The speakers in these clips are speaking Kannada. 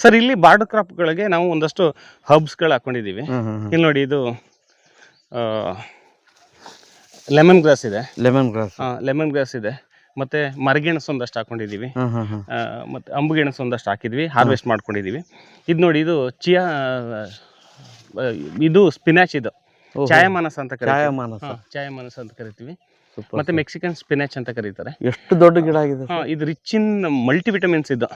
ಸರ್ ಇಲ್ಲಿ ಬಾರ್ಡರ್ ಕ್ರಾಪ್ಗಳಿಗೆ ನಾವು ಒಂದಷ್ಟು ಹರ್ಬ್ಸ್ಗಳು ಹಾಕೊಂಡಿದ್ದೀವಿ. ಇಲ್ಲಿ ನೋಡಿ, ಇದು ಲೆಮನ್ ಗ್ರಾಸ್ ಇದೆ. ಲೆಮನ್ ಗ್ರಾಸ್ ಇದೆ. ಮತ್ತೆ ಮರಗೆಣಸು ಒಂದಷ್ಟು ಹಾಕೊಂಡಿದ್ದೀವಿ. ಮತ್ತೆ ಅಂಬುಗೆಣಸು ಒಂದಷ್ಟು ಹಾಕಿದ್ವಿ, ಹಾರ್ವೆಸ್ಟ್ ಮಾಡ್ಕೊಂಡಿದ್ದೀವಿ. ಇದು ನೋಡಿ, ಇದು ಚಿಯಾ, ಇದು ಸ್ಪಿನಾಚ್, ಇದು ಚಾಯಮಾನಸ ಅಂತ ಕರಿತೀವಿ. ಮತ್ತೆ ಮೆಕ್ಸಿಕನ್ ಸ್ಪಿನಾಚ್ ಅಂತ ಕರೀತಾರೆ. ಎಷ್ಟು ದೊಡ್ಡ ಗಿಡ ಆಗಿದೆ. ಇದು ರಿಚ್ ಇನ್ ಮಲ್ಟಿವಿಟಮಿನ್ಸ್. ಇದು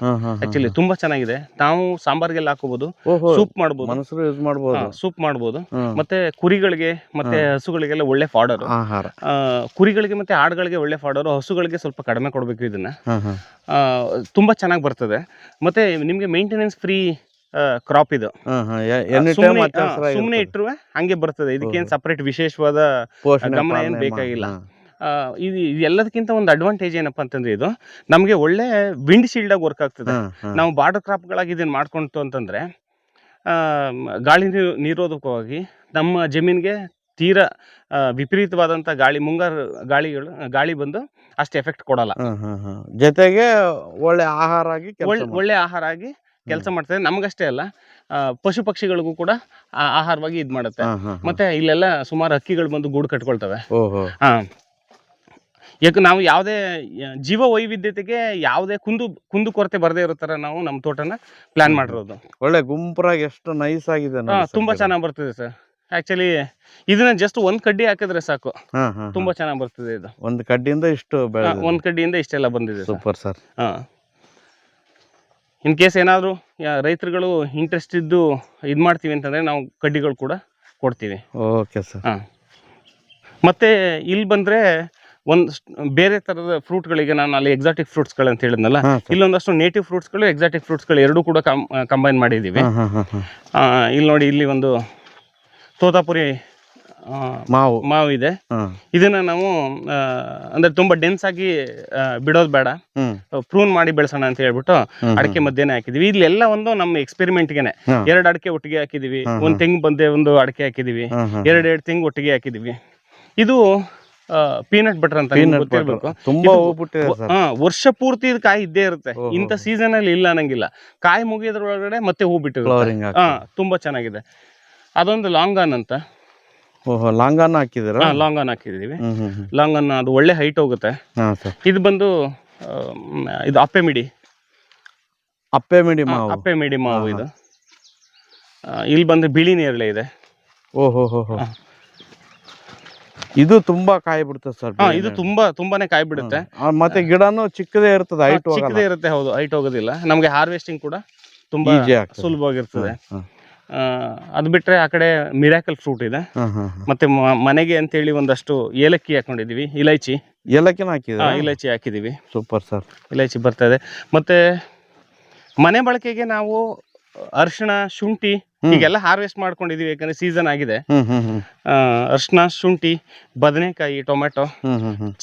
ಆಕ್ಚುಲಿ ತುಂಬಾ ಚೆನ್ನಾಗಿದೆ. ನಾವು ಸಾಂಬಾರ್ಗೆಲ್ಲ ಹಾಕೋಬಹುದು, ಸೂಪ್ ಮಾಡಬಹುದು, ಸೂಪ್ ಮಾಡಬಹುದು. ಮತ್ತೆ ಕುರಿಗಳಿಗೆ ಮತ್ತೆ ಹಸುಗಳಿಗೆಲ್ಲ ಒಳ್ಳೆ ಫಾಡರ್. ಕುರಿಗಳಿಗೆ ಮತ್ತೆ ಆಡುಗಳಿಗೆ ಒಳ್ಳೆ ಫಾಡರ್, ಹಸುಗಳಿಗೆ ಸ್ವಲ್ಪ ಕಡಿಮೆ ಕೊಡಬೇಕು ಇದನ್ನ. ತುಂಬಾ ಚೆನ್ನಾಗಿ ಬರ್ತದೆ. ಮತ್ತೆ ನಿಮ್ಗೆ ಮೇಂಟೆನೆನ್ಸ್ ಫ್ರೀ ಕ್ರಾಪ್ ಇದು. ಸುಮ್ಮನೆ ಇಟ್ಟರು ಹಂಗೆ ಬರ್ತದೆ. ಇದಕ್ಕೇನು ಸಪರೇಟ್ ವಿಶೇಷವಾದ ಗಮನ ಏನು ಬೇಕಾಗಿಲ್ಲ. ಇದು ಎಲ್ಲದಕ್ಕಿಂತ ಒಂದು ಅಡ್ವಾಂಟೇಜ್ ಏನಪ್ಪಾ ಅಂತಂದ್ರೆ, ಇದು ನಮಗೆ ಒಳ್ಳೆ ವಿಂಡ್ ಶೀಲ್ಡ್ ಆಗಿ ವರ್ಕ್ ಆಗ್ತದೆ. ನಾವು ಬಾರ್ಡರ್ ಕ್ರಾಪ್ಗಳಾಗಿ ಇದನ್ನ ಮಾಡ್ಕೊಂತು ಅಂತಂದ್ರೆ ಗಾಳಿ ನಿರೋಧಕವಾಗಿ ನಮ್ಮ ಜಮೀನಿಗೆ ತೀರಾ ವಿಪರೀತವಾದಂಥ ಮುಂಗಾರು ಗಾಳಿ ಬಂದು ಅಷ್ಟು ಎಫೆಕ್ಟ್ ಕೊಡಲ್ಲ. ಜೊತೆಗೆ ಒಳ್ಳೆ ಆಹಾರ ಆಗಿ ಕೆಲಸ ಮಾಡ್ತದೆ. ನಮಗಷ್ಟೇ ಅಲ್ಲ, ಪಶು ಪಕ್ಷಿಗಳಿಗೂ ಕೂಡ ಆಹಾರವಾಗಿ ಇದು ಮಾಡುತ್ತೆ. ಮತ್ತೆ ಇಲ್ಲೆಲ್ಲ ಸುಮಾರು ಹಕ್ಕಿಗಳು ಬಂದು ಗೂಡು ಕಟ್ಕೊಳ್ತವೆ. ಯಾಕೆ ನಾವು ಯಾವುದೇ ಜೀವ ವೈವಿಧ್ಯತೆಗೆ ಯಾವುದೇ ಕುಂದು ಕೊರತೆ ಬರದೇ ಇರೋ ತರ ನಾವು ನಮ್ಮ ತೋಟನ ಪ್ಲಾನ್ ಮಾಡಿರೋದು. ಒಳ್ಳೆ ಗುಂಪರಾಗಿ ಎಷ್ಟು ನೈಸ್ ಆಗಿದೆ. ತುಂಬಾ ಚೆನ್ನಾಗಿ ಬರ್ತದೆ ಸರ್. ಆಕ್ಚುಲಿ ಇದನ್ನ ಜಸ್ಟ್ ಒಂದ್ ಕಡ್ಡಿ ಹಾಕಿದ್ರೆ ಸಾಕು, ತುಂಬಾ ಚೆನ್ನಾಗಿ ಬರ್ತದೆ. ಇದು ಒಂದ್ ಕಡ್ಡಿಯಿಂದ ಇಷ್ಟೆಲ್ಲ ಬಂದಿದೆ. Super sir. ಇನ್ ಕೇಸ್ ಏನಾದ್ರು ರೈತರುಗಳು ಇಂಟ್ರೆಸ್ಟ್ ಇದ್ದು ಇದು ಮಾಡ್ತೀವಿ ಅಂತಂದ್ರೆ ನಾವು ಕಡ್ಡಿಗಳು ಕೂಡ ಕೊಡ್ತೀವಿ. Okay sir. ಮತ್ತೆ ಇಲ್ಲಿ ಬಂದ್ರೆ ಬೇರೆ ತರದ ಫ್ರೂಟ್ಗಳಿಗೆ, ನಾನು ಅಲ್ಲಿ ಎಕ್ಸಾಟಿಕ್ ಫ್ರೂಟ್ಸ್ಗಳು ಅಂತ ಹೇಳಿದ್ನಲ್ಲ, ಇಲ್ಲೊಂದಷ್ಟು ನೇಟಿವ್ ಫ್ರೂಟ್ಸ್ಗಳು, ಎಕ್ಸಾಟಿಕ್ ಫ್ರೂಟ್ಸ್ಗಳು ಎರಡೂ ಕೂಡ ಕಂಬೈನ್ ಮಾಡಿದ್ದೀವಿ. ಇಲ್ಲಿ ನೋಡಿ, ಇಲ್ಲಿ ಒಂದು ತೋತಾಪುರಿ ಮಾವು ಇದೆ. ಇದನ್ನ ನಾವು ಅಂದ್ರೆ ತುಂಬಾ ಡೆನ್ಸ್ ಆಗಿ ಬಿಡೋದು ಬೇಡ, ಪ್ರೂನ್ ಮಾಡಿ ಬೆಳೆಸೋಣ ಅಂತ ಹೇಳ್ಬಿಟ್ಟು ಅಡಿಕೆ ಮಧ್ಯೆನೆ ಹಾಕಿದೀವಿ. ಇಲ್ಲೆಲ್ಲ ಒಂದು ನಮ್ಮ ಎಕ್ಸ್ಪೆರಿಮೆಂಟ್ಗೆನೆ 2 ಅಡಿಕೆ ಒಟ್ಟಿಗೆ ಹಾಕಿದೀವಿ, ಒಂದು ತೆಂಗು ಬಂದೆ ಒಂದು ಅಡಿಕೆ ಹಾಕಿದೀವಿ, 2 ತೆಂಗು ಒಟ್ಟಿಗೆ ಹಾಕಿದೀವಿ. ಇದು ಪೀನಟ್ ಬಟರ್ ಅಂತ ಗೊತ್ತಿರ್ಬೇಕು. ವರ್ಷ ಪೂರ್ತಿ ಇದು ಕಾಯಿ ಇದ್ದೇ ಇರುತ್ತೆ. ಇಂಥ ಸೀಸನ್ ಅಲ್ಲಿ ಇಲ್ಲ ಅನ್ನಂಗಿಲ್ಲ. ಕಾಯಿ ಮುಗಿಯೋದ್ರೊಳಗಡೆ ಮತ್ತೆ ಹೂ ಬಿಟ್ಟಿರುತ್ತೆ. ತುಂಬಾ ಚೆನ್ನಾಗಿದೆ. ಅದೊಂದು ಲಾಂಗಾನ್ ಅಂತ. ಲಾಂಗಾನ್ ಹಾಕಿದಿರ? ಲಾಂಗಾನ್ ಹಾಕಿದೀವಿ. ಲಾಂಗಾನ್ ಅದು ಒಳ್ಳೆ ಹೈಟ್ ಹೋಗುತ್ತೆ. ಇದು ಬಂದು ಇದು ಅಪ್ಪೆ ಮಿಡಿ ಮಾವು ಇದು. ಇಲ್ಲಿ ಬಂದು ಬಿಳಿ ನೇರಳೆ ಇದೆ. ಇದು ತುಂಬಾ ಕಾಯಿ ಬಿಡುತ್ತೆ ಸರ್. ಇದು ತುಂಬಾನೇ ಕಾಯಿ ಬಿಡುತ್ತೆ. ಮತ್ತೆ ಗಿಡನು ಚಿಕ್ಕದೇ ಇರ್ತದೆ, ಚಿಕ್ಕದೇ ಇರುತ್ತೆ. ಹೌದು, ಹೈಟ್ ಹೋಗೋದಿಲ್ಲ. ನಮ್ಗೆ ಹಾರ್ವೆಸ್ಟಿಂಗ್ ಕೂಡ ತುಂಬಾ ಸುಲಭವಾಗಿರ್ತದೆ. ಅದು ಬಿಟ್ರೆ ಆ ಕಡೆ ಮಿರಾಕಲ್ ಫ್ರೂಟ್ ಇದೆ. ಮತ್ತೆ ಮನೆಗೆ ಅಂತೇಳಿ ಒಂದಷ್ಟು ಏಲಕ್ಕಿ ಹಾಕೊಂಡಿದೀವಿ, ಇಲೈಚಿ ಹಾಕಿದೀವಿ. Super sir. ಇಲೈಚಿ ಬರ್ತಾ ಇದೆ. ಮತ್ತೆ ಮನೆ ಬಳಕೆಗೆ ನಾವು ಅರಿಶಿಣ, ಶುಂಠಿ ಹೀಗೆಲ್ಲ ಹಾರ್ವೆಸ್ಟ್ ಮಾಡ್ಕೊಂಡಿದೀವಿ. ಯಾಕಂದ್ರೆ ಸೀಸನ್ ಆಗಿದೆ. ಅರಿಶಿಣ, ಶುಂಠಿ, ಬದನೆಕಾಯಿ, ಟೊಮೆಟೊ,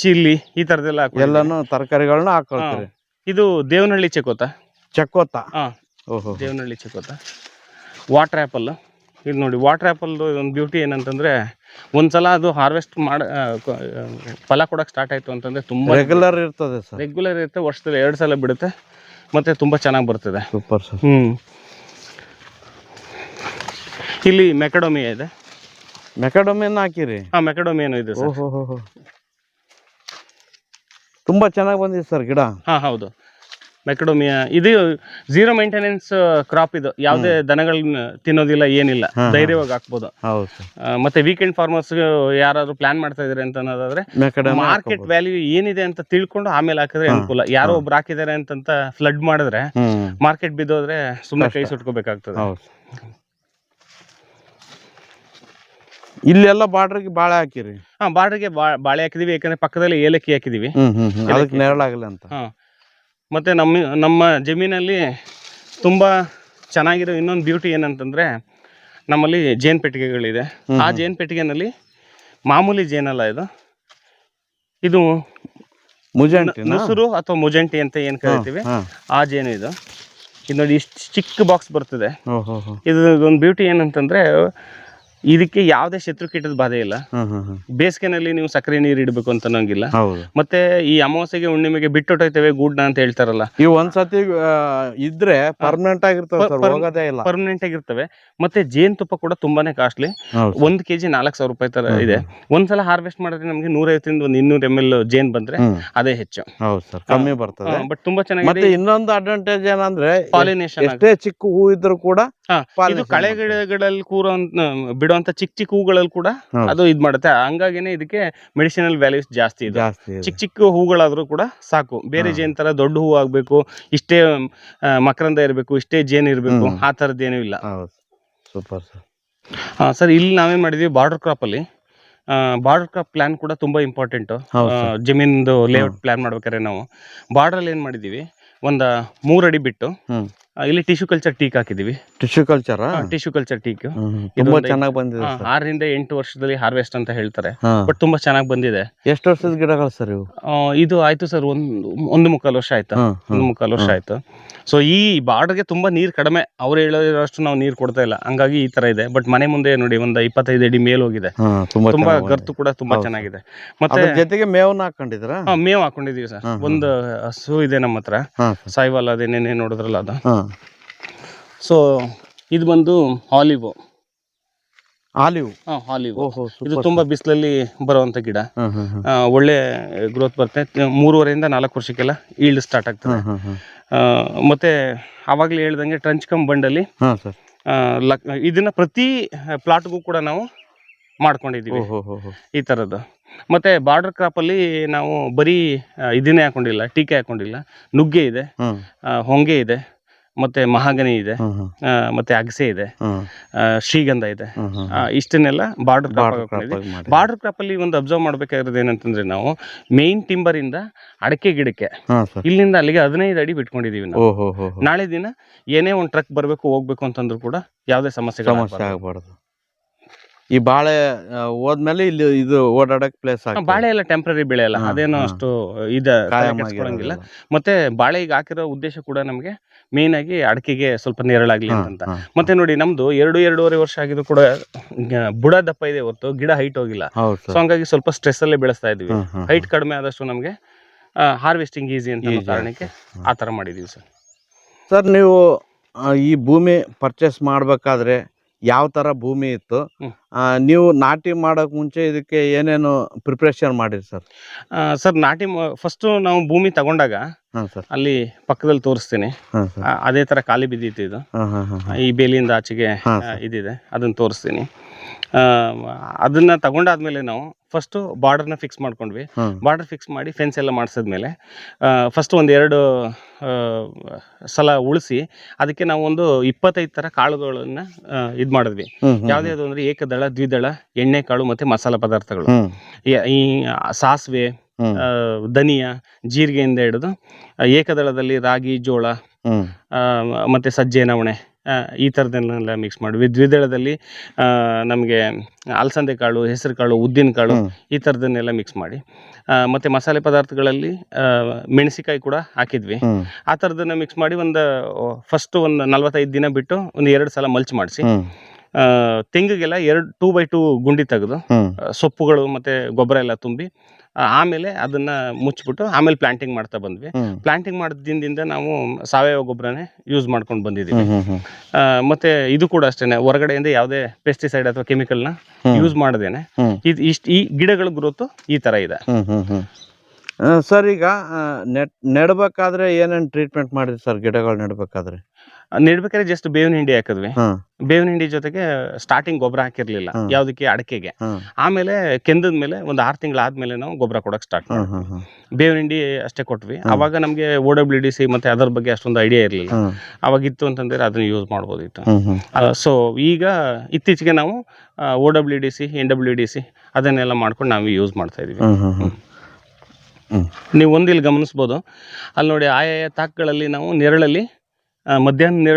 ಚಿಲ್ಲಿ, ಈ ತರದೆಲ್ಲ ಎಲ್ಲಾನು ತರಕಾರಿಗಳನ್ನ ಹಾಕೊಳ್ತಾರೆ. ಇದು ದೇವನಹಳ್ಳಿ ಚಕೋತ. ದೇವನಹಳ್ಳಿ ಚಕೋತ. Water apple. ಇದು ನೋಡಿ, ವಾಟರ್ ಆ್ಯಪಲ್ ಒಂದು ಬ್ಯೂಟಿ ಏನಂತಂದ್ರೆ, ಒಂದ್ಸಲ ಅದು ಹಾರ್ವೆಸ್ಟ್ ಫಲ ಕೊಡಕ್ಕೆ ಸ್ಟಾರ್ಟ್ ಆಯ್ತು ಅಂತಂದ್ರೆ ತುಂಬಾ ರೆಗ್ಯುಲರ್ ಇರುತ್ತೆ. ವರ್ಷದಲ್ಲಿ 2 ಸಲ ಬಿಡುತ್ತೆ. ಮತ್ತೆ ತುಂಬಾ ಚೆನ್ನಾಗಿ ಬರ್ತದೆ. Super sir. ಇಲ್ಲಿ ಮೆಕಡೋಮಿಯಾ ಇದೆ. ಮೆಕಡೋಮಿಯನ್ ಹಾಕಿರಿ? ಮೆಕಡೋಮಿಯನ್ ಇದೆ ಸರ್. ತುಂಬಾ ಚೆನ್ನಾಗಿ ಬಂದಿದೆ ಸರ್ ಗಿಡ. ಹೌದು, ಮೆಕಡೋಮಿಯಾ ಇದು 0 ಮೇಂಟೆನೆನ್ಸ್ ಕ್ರಾಪ್. ಇದು ಯಾವುದೇ ದನಗಳನ್ನ ತಿನ್ನೋದಿಲ್ಲ, ಏನಿಲ್ಲ, ಧೈರ್ಯವಾಗಿ ಹಾಕ್ಬೋದು. ಮತ್ತೆ ವೀಕೆಂಡ್ ಫಾರ್ಮರ್ಸ್ ಯಾರಾದ್ರೂ ಪ್ಲಾನ್ ಮಾಡ್ತಾ ಇದಾರೆ ಅಂತ ಅನ್ನೋದಾದ್ರೆ ಮಾರ್ಕೆಟ್ ವ್ಯಾಲ್ಯೂ ಏನಿದೆ ಅಂತ ತಿಳ್ಕೊಂಡು ಆಮೇಲೆ ಹಾಕಿದ್ರೆ ಅನುಕೂಲ. ಯಾರೋ ಒಬ್ರು ಹಾಕಿದಾರೆ ಅಂತ ಫ್ಲಡ್ ಮಾಡಿದ್ರೆ ಮಾರ್ಕೆಟ್ ಬಿದ್ದೋದ್ರೆ ಸುಮ್ಮನೆ ಕೈ ಸುಟ್ಕೋಬೇಕಾಗ್ತದೆ. ಇಲ್ಲೆಲ್ಲ ಬಾರ್ಡರ್ಗೆ ಬಾಳೆ ಹಾಕಿರಿ? ಬಾರ್ಡರ್ಗೆ ಬಾಳೆ ಹಾಕಿದೀವಿ. ಯಾಕಂದ್ರೆ ಪಕ್ಕದಲ್ಲಿ ಏಲಕ್ಕಿ ಹಾಕಿದೀವಿ, ನೆರಳಾಗಲಿ ಅಂತ. ಮತ್ತು ನಮ್ಮ ಜಮೀನಲ್ಲಿ ತುಂಬ ಚೆನ್ನಾಗಿರೋ ಇನ್ನೊಂದು ಬ್ಯೂಟಿ ಏನಂತಂದರೆ, ನಮ್ಮಲ್ಲಿ ಜೇನು ಪೆಟ್ಟಿಗೆಗಳಿದೆ. ಆ ಜೇನು ಪೆಟ್ಟಿಗೆನಲ್ಲಿ ಮಾಮೂಲಿ ಜೇನಲ್ಲ, ಇದು ಮುಸುರು ಅಥವಾ ಮುಜಂಟಿ ಅಂತ ಏನು ಕರಿತೀವಿ, ಆ ಜೇನು ಇದು. ಇದು ನೋಡಿ, ಇಷ್ಟು ಚಿಕ್ಕ ಬಾಕ್ಸ್ ಬರ್ತದೆ. ಇದು ಒಂದು ಬ್ಯೂಟಿ ಏನಂತಂದರೆ, ಇದಕ್ಕೆ ಯಾವುದೇ ಶತ್ರು ಕೀಟದ ಬಾಧೆ ಇಲ್ಲ. ಬೇಸಿಗೆನಲ್ಲಿ ನೀವು ಸಕ್ಕರೆ ನೀರು ಇಡಬೇಕು ಅಂತ ಅನ್ನೋಂಗಿಲ್ಲ. ಹೌದು. ಮತ್ತೆ ಈ ಅಮಾವಾಸ್ಯೆಗೆ ಹುಣ್ಣಿಮೆಗೆ ಬಿಟ್ಟೊಟ್ಟೋಯ್ತೇವೆ ಗೂಡ್ನ ಅಂತ ಹೇಳ್ತಾರಲ್ಲ, ಇವು ಒಂದ್ಸತಿ ಇದ್ರೆ ಪರ್ಮನೆಂಟ್ ಆಗಿರ್ತವೆ ಸರ್, ಹೋಗೋದೇ ಇಲ್ಲ. ಪರ್ಮನೆಂಟ್ ಆಗಿರ್ತವೆ. ಮತ್ತೆ ಜೇನುತುಪ್ಪ ಕೂಡ ತುಂಬಾನೇ ಕಾಸ್ಟ್ಲಿ. 1 kg 4,000 ರೂಪಾಯಿ ತರ ಇದೆ. ಒಂದ್ಸಲ ಹಾರ್ವೆಸ್ಟ್ ಮಾಡಿದ್ರೆ ನಮಗೆ 150 ಒಂದು 200 ml ಜೇನ್ ಬಂದ್ರೆ ಅದೇ ಹೆಚ್ಚು. ಹೌದು ಸರ್, ಕಮ್ಮಿ ಬರ್ತದೆ. ಬಟ್ ತುಂಬಾ ಚೆನ್ನಾಗಿದೆ. ಮತ್ತೆ ಇನ್ನೊಂದು ಅಡ್ವಾಂಟೇಜ್ ಏನಂದ್ರೆ ಪಾಲಿನೇಷನ್. ಎಷ್ಟೇ ಚಿಕ್ಕ ಹೂ ಇದ್ರು ಕೂಡ ಇದು ಕಳೆ ಗಿಡಗಳಲ್ಲಿ ಬಿಡುವಂತ ಚಿಕ್ಕ ಹೂಗಳಲ್ಲಿ ಕೂಡ ಅದು ಇದ್ ಮಾಡುತ್ತೆ. ಹಂಗಾಗಿನೇ ಇದಕ್ಕೆ ಮೆಡಿಸಿನಲ್ ವ್ಯಾಲ್ಯೂಸ್ ಜಾಸ್ತಿ ಇದೆ. ಚಿಕ್ಕ ಹೂಗಳಾದ್ರೂ ಕೂಡ ಸಾಕು. ಬೇರೆ ಜೇನ್ ತರ ದೊಡ್ಡ ಹೂ ಆಗ್ಬೇಕು, ಇಷ್ಟೇ ಮಕರಂದ ಇರಬೇಕು, ಇಷ್ಟೇ ಜೇನ್ ಇರಬೇಕು, ಆ ತರದ್ದೇನೂ ಇಲ್ಲ. Super sir. ಸರ್, ಇಲ್ಲಿ ನಾವೇನ್ ಮಾಡಿದ್ವಿ, ಬಾರ್ಡರ್ ಕ್ರಾಪ್ ಅಲ್ಲಿ ಬಾರ್ಡರ್ ಕ್ರಾಪ್ ಪ್ಲಾನ್ ಕೂಡ ತುಂಬಾ ಇಂಪಾರ್ಟೆಂಟ್. ಜಮೀನ್ದು ಲೇಔಟ್ ಪ್ಲಾನ್ ಮಾಡ್ಬೇಕಾದ್ರೆ ನಾವು ಬಾರ್ಡರ್ ಅಲ್ಲಿ ಏನ್ ಮಾಡಿದೀವಿ, 3 ಅಡಿ ಬಿಟ್ಟು ಇಲ್ಲಿ ಟಿಶ್ಯೂ ಕಲ್ಚರ್ ಟೀಕ್ ಹಾಕಿದೀವಿ. ಟಿಶ್ಯೂ ಕಲ್ಚರ್ ಟೀಕ್ ತುಂಬಾ ಚೆನ್ನಾಗಿ ಬಂದಿದೆ. 6 ರಿಂದ 8 ವರ್ಷದಲ್ಲಿ ಹಾರ್ವೆಸ್ಟ್ ಅಂತ ಹೇಳ್ತಾರೆ, ಬಟ್ ತುಂಬಾ ಚೆನ್ನಾಗಿ ಬಂದಿದೆ. ಎಷ್ಟು ವರ್ಷದ ಗಿಡಗಳು ಸರ್ ಇವು? ಇದು ಆಯ್ತು ಸರ್, 1.25 ವರ್ಷ ಆಯ್ತು. 1.25 ವರ್ಷ ಆಯ್ತು. ಸೊ ಈ ಬಾರ್ಡರ್ಗೆ ತುಂಬಾ ನೀರ್ ಕಡಿಮೆ, ಅವ್ರು ಹೇಳೋಷ್ಟು ನಾವು ನೀರ್ ಕೊಡ್ತಾ ಇಲ್ಲ, ಹಂಗಾಗಿ ಈ ತರ ಇದೆ. ಬಟ್ ಮನೆ ಮುಂದೆ ನೋಡಿ 25 ಅಡಿ ಮೇಲ್ ಹೋಗಿದೆ. ತುಂಬಾ ಗರ್ತು ಕೂಡ ತುಂಬಾ ಚೆನ್ನಾಗಿದೆ. ಮತ್ತೆ ಜೊತೆಗೆ ಮೇವನ್ನ ಹಾಕೊಂಡಿದ್ರ? ಮೇವು ಹಾಕೊಂಡಿದೀವಿ ಸರ್. ಒಂದು ಹಸು ಇದೆ ನಮ್ಮ ಹತ್ರ, ಸಾಯಿವಾಲ್, ಅದೇನೇನೇ ನೋಡಿದ್ರಲ್ಲ ಅದು. ಸೊ ಇದು ಬಂದು ಆಲಿವ್. ಇದು ತುಂಬಾ ಬಿಸಿಲಲ್ಲಿ ಬರುವಂತ ಗಿಡ. ಒಳ್ಳೆ ಗ್ರೋತ್ ಬರುತ್ತೆ. 3.5 ರಿಂದ 4 ವರ್ಷಕ್ಕೆಲ್ಲ ಈಲ್ಡ್ ಸ್ಟಾರ್ಟ್ ಆಗ್ತದೆ. ಮತ್ತೆ ಅವಾಗ್ಲೇ ಹೇಳ್ದಂಗೆ ಟ್ರಂಚ್ ಕಮ್ ಬಂಡಲ್ಲಿ ಇದನ್ನ ಪ್ರತಿ ಪ್ಲಾಟ್ಗೂ ಕೂಡ ನಾವು ಮಾಡ್ಕೊಂಡಿದೀವಿ ಈ ತರದ್ದು. ಮತ್ತೆ ಬಾರ್ಡರ್ ಕ್ರಾಪ್ ಅಲ್ಲಿ ನಾವು ಬರೀ ಇದನ್ನೇ ಹಾಕೊಂಡಿಲ್ಲ, ಟೀಕೆ ಹಾಕೊಂಡಿಲ್ಲ. ನುಗ್ಗೆ ಇದೆ, ಹೊಂಗೆ ಇದೆ, ಮತ್ತೆ ಮಹಾಗನಿ ಇದೆ, ಮತ್ತೆ ಅಗಸೆ ಇದೆ, ಶ್ರೀಗಂಧ ಇದೆ. ಇಷ್ಟನ್ನೆಲ್ಲ ಬಾರ್ಡರ್ ಕ್ರಾಪ್. ಬಾರ್ಡರ್ ಕ್ರಾಪ್ ಅಲ್ಲಿ ಒಂದು ಅಬ್ಸರ್ವ್ ಮಾಡ್ಬೇಕಾಗಿರೋದು ಏನಂತಂದ್ರೆ, ನಾವು ಮೇನ್ ಟಿಂಬರ್ ಇಂದ ಅಡಕೆ ಗಿಡಕ್ಕೆ ಇಲ್ಲಿಂದ ಅಲ್ಲಿಗೆ 15 ಅಡಿ ಬಿಟ್ಕೊಂಡಿದೀವಿ ನಾವು. ನಾಳೆ ದಿನ ಏನೇ ಒಂದು ಟ್ರಕ್ ಬರ್ಬೇಕು ಹೋಗ್ಬೇಕು ಅಂತಂದ್ರು ಕೂಡ ಯಾವುದೇ ಸಮಸ್ಯೆ ಆಗಬಾರ್ದು. ಈ ಬಾಳೆ ಹೋದ್ಮೇಲೆ ಇಲ್ಲಿ ಇದು ಓಡಾಡಕ್ ಪ್ಲೇಸ್. ಬಾಳೆ ಎಲ್ಲ ಟೆಂಪ್ರರಿ ಬೆಳೆ ಅಲ್ಲ, ಅದೇನೋ ಅಷ್ಟು ಕೆಡ್ಸ್ಕೊಳಂಗಿಲ್ಲ. ಮತ್ತೆ ಬಾಳೆ ಈಗ ಹಾಕಿರೋ ಉದ್ದೇಶ ಕೂಡ ನಮ್ಗೆ ಮೇನ್ ಆಗಿ ಅಡಕೆಗೆ ಸ್ವಲ್ಪ ನೆರಳಾಗ್ಲಿ ಅಂತ. ಮತ್ತೆ ನೋಡಿ, ನಮ್ದು 2.5 ವರ್ಷ ಆಗಿದ್ರು ಕೂಡ ಬುಡ ದಪ್ಪ ಇದೆ ಹೊತ್ತು ಗಿಡ ಹೈಟ್ ಹೋಗಿಲ್ಲ. ಸೊ ಹಂಗಾಗಿ ಸ್ವಲ್ಪ ಸ್ಟ್ರೆಸ್ ಅಲ್ಲೇ ಬೆಳೆಸ್ತಾ ಇದೀವಿ. ಹೈಟ್ ಕಡಿಮೆ ಆದಷ್ಟು ನಮ್ಗೆ ಹಾರ್ವೆಸ್ಟಿಂಗ್ ಈಸಿ ಅಂತ ಕಾರಣಕ್ಕೆ ಆ ತರ ಮಾಡಿದೀವಿ ಸರ್. ಸರ್, ನೀವು ಈ ಭೂಮಿ ಪರ್ಚೇಸ್ ಮಾಡ್ಬೇಕಾದ್ರೆ ಯಾವ ತರ ಭೂಮಿ ಇತ್ತು? ನೀವು ನಾಟಿ ಮಾಡೋಕ್ ಮುಂಚೆ ಇದಕ್ಕೆ ಏನೇನು ಪ್ರಿಪ್ರೇಷನ್ ಮಾಡಿರಿ ಸರ್? ಸರ್, ನಾಟಿ ಫಸ್ಟ್ ನಾವು ಭೂಮಿ ತಗೊಂಡಾಗ ಅಲ್ಲಿ ಪಕ್ಕದಲ್ಲಿ ತೋರಿಸ್ತೀನಿ. ಅದೇ ತರ ಖಾಲಿ ಬಿದ್ದಿತ್ತು ಇದು, ಈ ಬೇಲಿಯಿಂದ ಆಚೆಗೆ ಇದಿದೆ, ಅದನ್ನ ತೋರಿಸ್ತೀನಿ. ಅದನ್ನ ತಗೊಂಡಾದ್ಮೇಲೆ ನಾವು ಫಸ್ಟ್ ಬಾರ್ಡರ್ನ ಫಿಕ್ಸ್ ಮಾಡ್ಕೊಂಡ್ವಿ. ಬಾರ್ಡರ್ ಫಿಕ್ಸ್ ಮಾಡಿ ಫೆನ್ಸ್ ಎಲ್ಲ ಮಾಡಿಸಿದ್ಮೇಲೆ ಫಸ್ಟ್ 1-2 ಸಲ ಉಳಿಸಿ ಅದಕ್ಕೆ ನಾವು ಒಂದು 25 ತರ ಕಾಳುಗಳನ್ನ ಇದ್ ಮಾಡಿದ್ವಿ. ಯಾವ್ದು ಅಂದ್ರೆ ಏಕದಳ, ದ್ವಿದಳ, ಎಣ್ಣೆ ಕಾಳು ಮತ್ತೆ ಮಸಾಲಾ ಪದಾರ್ಥಗಳು. ಈ ಸಾಸಿವೆ, ಧನಿಯಾ, ಜೀರಿಗೆಯಿಂದ ಹಿಡಿದು ಏಕದಳದಲ್ಲಿ ರಾಗಿ, ಜೋಳ, ಮತ್ತೆ ಸಜ್ಜೆ, ನವಣೆ, ಈ ಥರದನ್ನೆಲ್ಲ ಮಿಕ್ಸ್ ಮಾಡಿದ್ವಿ. ದ್ವಿದಳದಲ್ಲಿ ನಮಗೆ ಅಲಸಂದೆ ಕಾಳು, ಹೆಸರು ಕಾಳು, ಉದ್ದಿನ ಕಾಳು, ಈ ಥರದನ್ನೆಲ್ಲ ಮಿಕ್ಸ್ ಮಾಡಿ, ಮತ್ತು ಮಸಾಲೆ ಪದಾರ್ಥಗಳಲ್ಲಿ ಮೆಣಸಿಕಾಯಿ ಕೂಡ ಹಾಕಿದ್ವಿ. ಆ ಥರದನ್ನ ಮಿಕ್ಸ್ ಮಾಡಿ ಫಸ್ಟ್ ಒಂದು 45 ದಿನ ಬಿಟ್ಟು 2 ಸಲ ಮಲ್ಚ್ ಮಾಡಿಸಿ, ತೆಂಗಿಗೆಲ್ಲ 2x2 ಗುಂಡಿ ತೆಗೆದು ಸೊಪ್ಪುಗಳು ಮತ್ತು ಗೊಬ್ಬರ ಎಲ್ಲ ತುಂಬಿ ಆಮೇಲೆ ಅದನ್ನ ಮುಚ್ಚಿಬಿಟ್ಟು ಆಮೇಲೆ ಪ್ಲಾಂಟಿಂಗ್ ಮಾಡ್ತಾ ಬಂದ್ವಿ. ಪ್ಲಾಂಟಿಂಗ್ ಮಾಡಿದ ದಿನದಿಂದ ನಾವು ಸಾವಯವ ಗೊಬ್ಬರನೇ ಯೂಸ್ ಮಾಡ್ಕೊಂಡು ಬಂದಿದ್ದೀವಿ. ಮತ್ತೆ ಇದು ಕೂಡ ಅಷ್ಟೇನೆ, ಹೊರಗಡೆಯಿಂದ ಯಾವುದೇ ಪೆಸ್ಟಿಸೈಡ್ ಅಥವಾ ಕೆಮಿಕಲ್ನ ಯೂಸ್ ಮಾಡದೇನೆ ಈ ಗಿಡಗಳ ಗ್ರೋತ್ ಈ ತರ ಇದೆ. ಸರ್, ಈಗ ನೆಡ್ಬೇಕಾದ್ರೆ ಏನೇನು ಟ್ರೀಟ್ಮೆಂಟ್ ಮಾಡಿದ್ರಿ ಸರ್? ಗಿಡಗಳು ನೆಡ್ಬೇಕಾದ್ರೆ ಜಸ್ಟ್ ಬೇವಿನ ಹಿಂಡಿ ಹಾಕಿದ್ವಿ. ಬೇವಿನ ಹಿಂಡಿ ಜೊತೆಗೆ ಸ್ಟಾರ್ಟಿಂಗ್ ಗೊಬ್ಬರ ಹಾಕಿರ್ಲಿಲ್ಲ, ಯಾವ್ದಕ್ಕೆ? ಅಡಕೆಗೆ. ಆಮೇಲೆ ಕೆಂದದ ಮೇಲೆ ಒಂದು 6 ತಿಂಗಳಾದ್ಮೇಲೆ ನಾವು ಗೊಬ್ಬರ ಕೊಡಕ್ ಸ್ಟಾರ್ಟ್ ಮಾಡಿದ್ವಿ. ಬೇವಿನ ಹಿಂಡಿ ಅಷ್ಟೇ ಕೊಟ್ವಿ. ಅವಾಗ ನಮ್ಗೆ OWDC ಮತ್ತೆ ಅದರ ಬಗ್ಗೆ ಅಷ್ಟೊಂದು ಐಡಿಯಾ ಇರಲಿಲ್ಲ. ಅವಾಗ ಇತ್ತು ಅಂತಂದ್ರೆ ಅದನ್ನ ಯೂಸ್ ಮಾಡ್ಬೋದಿತ್ತು. ಸೊ ಈಗ ಇತ್ತೀಚೆಗೆ ನಾವು OWDC, NWDC ಅದನ್ನೆಲ್ಲ ಮಾಡ್ಕೊಂಡು ನಾವು ಯೂಸ್ ಮಾಡ್ತಾ ಇದೀವಿ. ನೀವು ಇಲ್ಲಿ ಗಮನಿಸ್ಬೋದು, ಅಲ್ಲಿ ನೋಡಿ, ಆಯಾ ತಾಕ್ಗಳಲ್ಲಿ ನಾವು ನೆರಳಲ್ಲಿ ಮಧ್ಯಾಹ್ನ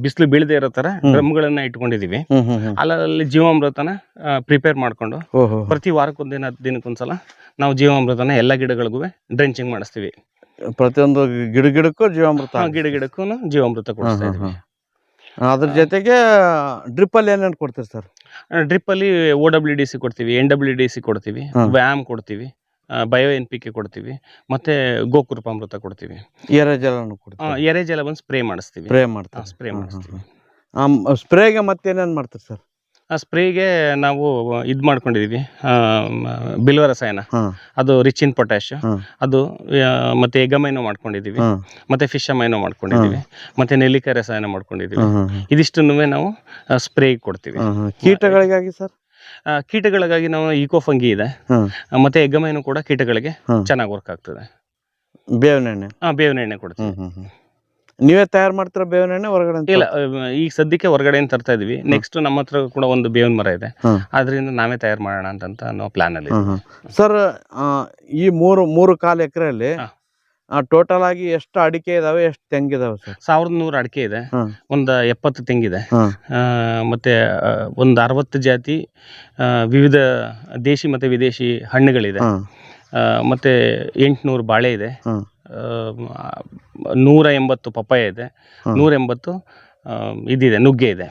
ಬಿಸಿಲು ಬೀಳದೆ ಇರೋ ತರ ಡ್ರಮ್ಗಳನ್ನ ಇಟ್ಕೊಂಡಿದೀವಿ. ಅಲ್ಲಲ್ಲಿ ಜೀವಾಮೃತನ ಪ್ರಿಪೇರ್ ಮಾಡ್ಕೊಂಡು ಪ್ರತಿ ವಾರಕ್ಕೊಂದಿನ 10 ದಿನಕ್ಕೊಂದ್ಸಲ ನಾವು ಜೀವಾಮೃತನ ಎಲ್ಲ ಗಿಡಗಳಿಗೂ ಡ್ರೆಂಚಿಂಗ್ ಮಾಡಿಸ್ತೀವಿ. ಪ್ರತಿಯೊಂದು ಗಿಡಕ್ಕೂ ಜೀವಾಮೃತ ಗಿಡಕ್ಕೂ ಜೀವಾಮೃತ ಕೊಡಿಸ್ತಾ ಇದೀವಿ. ಅದ್ರ ಜೊತೆಗೆ ಡ್ರಿಪ್ಪಲ್ಲಿ ಏನೇನು ಕೊಡ್ತೀರಿ ಸರ್? ಡ್ರಿಪ್ಪಲ್ಲಿ OWDC ಕೊಡ್ತೀವಿ, NWDC ಕೊಡ್ತೀವಿ, ವ್ಯಾಮ್ ಕೊಡ್ತೀವಿ, ಬಯೋ NPK ಕೊಡ್ತೀವಿ, ಮತ್ತು ಗೋಕೃಪಾಮೃತ ಕೊಡ್ತೀವಿ. ಎರೆಜಲನು ಕೊಡ್ತೀವಿ? ಎರೆಜಲ ಬಂದು ಸ್ಪ್ರೇ ಮಾಡಿಸ್ತೀವಿ. ಸ್ಪ್ರೇ ಮಾಡ್ತೀವಿ. ಸ್ಪ್ರೇ ಮಾಡಿಸ್ತೀವಿ. ಸ್ಪ್ರೇಗೆ ಮತ್ತೇನೇನು ಮಾಡ್ತೀರಿ ಸರ್? ಸ್ಪ್ರೇಗೆ ನಾವು ಇದು ಮಾಡ್ಕೊಂಡಿದ್ದೀವಿ, ಬಿಲ್ವ ರಸಾಯನ, ಅದು ರಿಚ್ ಇನ್ ಪೊಟ್ಯಾಶ್, ಅದು ಮತ್ತು ಎಗಮೈನೋ ಮಾಡ್ಕೊಂಡಿದ್ದೀವಿ, ಮತ್ತು ಫಿಶ್ ಅಮೈನೋ ಮಾಡ್ಕೊಂಡಿದ್ದೀವಿ, ಮತ್ತು ನೆಲ್ಲಿಕಾಯಿ ರಸಾಯನ ಮಾಡ್ಕೊಂಡಿದ್ದೀವಿ. ಇದಿಷ್ಟನ್ನು ನಾವು ಸ್ಪ್ರೇಗೆ ಕೊಡ್ತೀವಿ. ಕೀಟಗಳಿಗಾಗಿ ಸರ್? ಕೀಟಗಳಿಗಾಗಿ ನಾವು ಈಕೋಫಂಗಿ ಇದೆ, ಮತ್ತು ಎಗಮೈನೋ ಕೂಡ ಕೀಟಗಳಿಗೆ ಚೆನ್ನಾಗಿ ವರ್ಕ್ ಆಗ್ತದೆ. ಬೇವಿನ ಎಣ್ಣೆ? ಬೇವಿನ ಎಣ್ಣೆ ಕೊಡ್ತೀವಿ. ನೀವೇ ತಯಾರು ಮಾಡ್ತೀರಾ ಬೇವಿನ ಎಣ್ಣೆ ಹೊರಗಡೆ? ಇಲ್ಲ, ಈಗ ಸದ್ಯಕ್ಕೆ ಹೊರಗಡೆ ತರ್ತಾ ಇದೀವಿ. ನೆಕ್ಸ್ಟ್ ನಮ್ಮ ಹತ್ರ ಕೂಡ ಒಂದು ಬೇವಿನ ಮರ ಇದೆ, ಅದರಿಂದ ನಾವೇ ತಯಾರು ಮಾಡೋಣ ಅಂತ ನಾವು ಪ್ಲಾನ್ ಅಲ್ಲಿ. ಸರ್, ಈ ಮೂರು ಕಾಲು ಎಕರೆಯಲ್ಲಿ ಟೋಟಲ್ ಆಗಿ ಎಷ್ಟು ಅಡಿಕೆ ಇದಾವೆ, ಎಷ್ಟು ತೆಂಗಿದಾವೆ ಸರ್? 1100 ಅಡಿಕೆ ಇದೆ, ಒಂದು 70 ತೆಂಗಿದೆ, ಮತ್ತೆ ಒಂದು 60 ಜಾತಿ ವಿವಿಧ ದೇಶಿ ಮತ್ತೆ ವಿದೇಶಿ ಹಣ್ಣುಗಳಿದೆ, ಮತ್ತೆ 800 ಬಾಳೆ ಇದೆ, 180 ಪಪ್ಪಾಯ ಇದೆ, 180 ಇದಿದೆ, ನುಗ್ಗೆ ಇದೆ.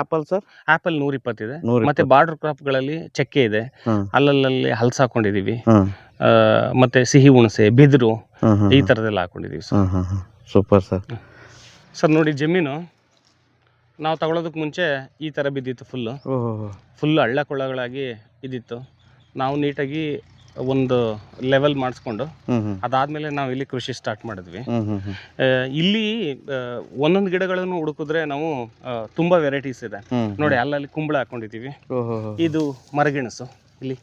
Apple sir? ಆಪಲ್ 120 ಇದೆ. ಮತ್ತೆ ಬಾರ್ಡರ್ ಕ್ರಾಪ್ಗಳಲ್ಲಿ ಚಕ್ಕೆ ಇದೆ, ಅಲ್ಲಲ್ಲಿ ಹಲ್ಸ್ ಹಾಕೊಂಡಿದೀವಿ, ಮತ್ತೆ ಸಿಹಿ ಹುಣಸೆ, ಬಿದಿರು, ಈ ತರದೆಲ್ಲ ಹಾಕೊಂಡಿದೀವಿ ಸರ್. Super sir. ಸರ್ ನೋಡಿ, ಜಮೀನು ನಾವು ತಗೊಳ್ಳೋದಕ್ಕೆ ಮುಂಚೆ ಈ ತರ ಬಿದ್ದಿತ್ತು, ಫುಲ್ ಹಳ್ಳ ಕೊಳ್ಳಗಳಾಗಿ ಇದ್ದಿತ್ತು. ನಾವು ನೀಟಾಗಿ ಒಂದು ಲೆವೆಲ್ ಮಾಡಿಸ್ಕೊಂಡು ಅದಾದ್ಮೇಲೆ ನಾವು ಇಲ್ಲಿ ಕೃಷಿ ಸ್ಟಾರ್ಟ್ ಮಾಡಿದ್ವಿ. ಇಲ್ಲಿ ಒಂದೊಂದು ಗಿಡಗಳನ್ನು ಹುಡುಕಿದ್ರೆ ನಾವು ತುಂಬಾ ವೆರೈಟೀಸ್ ಇದೆ ನೋಡಿ. ಅಲ್ಲಲ್ಲಿ ಕುಂಬಳ ಹಾಕೊಂಡಿದೀವಿ, ಇದು ಮರಗೆಣಸು, ಇಲ್ಲಿ